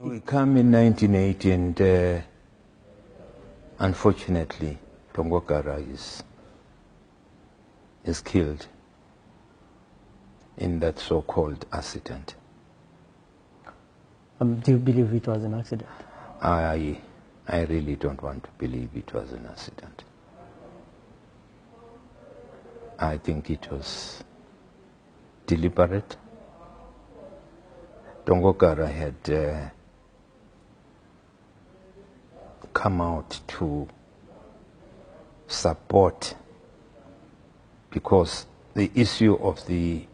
We come in 1980 and unfortunately Tongogara is killed in that so-called accident. Do you believe it was an accident? I really don't want to believe it was an accident. I think it was deliberate. Tongogara had come out to support, because the issue of the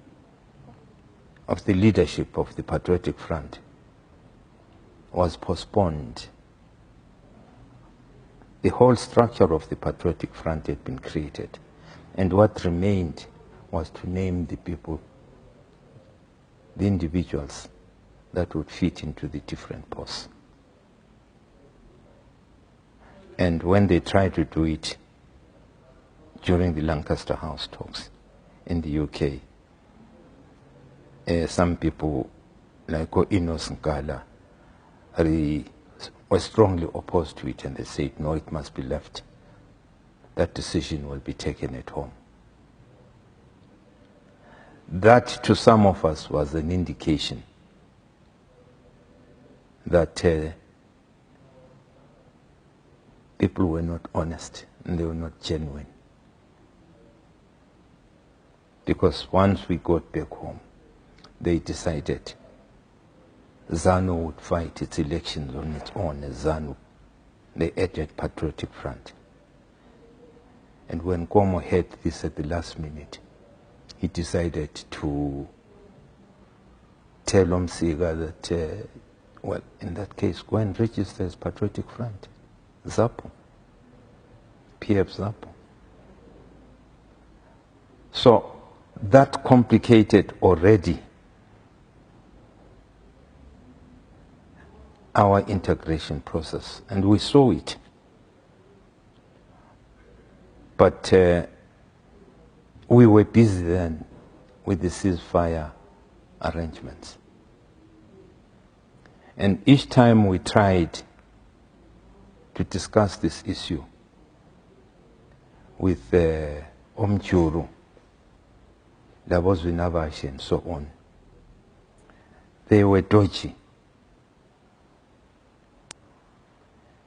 leadership of the Patriotic Front was postponed. The whole structure of the Patriotic Front had been created, and what remained was to name the people, the individuals that would fit into the different posts. And when they tried to do it during the Lancaster House talks in the UK, some people like Inos Nkala were strongly opposed to it, and they said, no, it must be left. That decision will be taken at home. That, to some of us, was an indication that people were not honest and they were not genuine. Because once we got back home, they decided ZANU would fight its elections on its own as ZANU. They added Patriotic Front. And when Nkomo heard this at the last minute, he decided to tell Omsiga that, well, in that case, go and register as Patriotic Front. Zapo. PF Zapo. So that complicated already our integration process, and we saw it. But we were busy then with the ceasefire arrangements. And each time we tried to discuss this issue with Omjuru, Dabengwa, and so on, they were dodgy.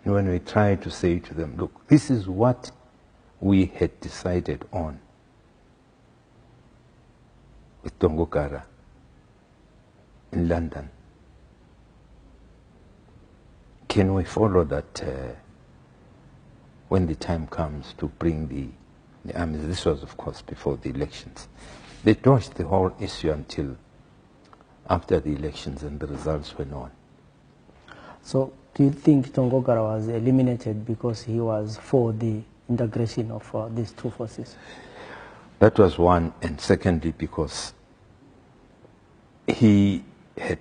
And when we tried to say to them, look, this is what we had decided on with Tongogara in London, can we follow that when the time comes to bring the army? This was, of course, before the elections. They dodged the whole issue until after the elections and the results were known. So do you think Tongogara was eliminated because he was for the integration of these two forces? That was one, and secondly, because he had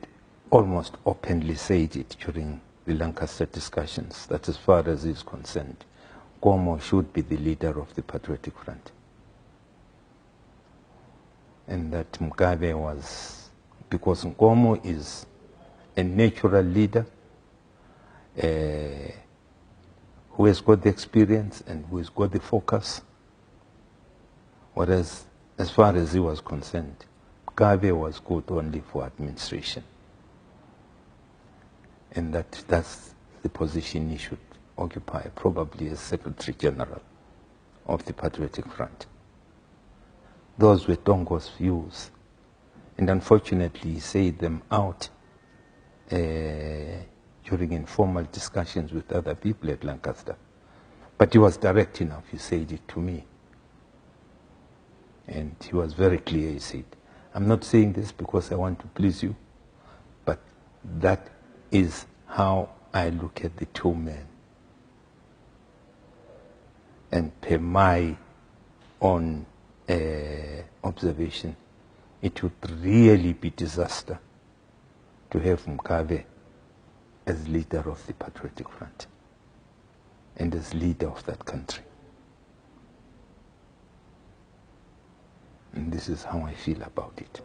almost openly said it during the Lancaster discussions, that as far as he is concerned, Nkomo should be the leader of the Patriotic Front. And that Mugabe was, because Nkomo is a natural leader, who has got the experience and who has got the focus. Whereas, as far as he was concerned, Mugabe was good only for administration. And that's the position he should occupy, probably as Secretary General of the Patriotic Front. Those were Tongo's views. And unfortunately, he said them out during informal discussions with other people at Lancaster. But he was direct enough, he said it to me. And he was very clear, he said, I'm not saying this because I want to please you, but that is how I look at the two men. And per my own observation, it would really be disaster to have Mugabe as leader of the Patriotic Front and as leader of that country. And this is how I feel about it.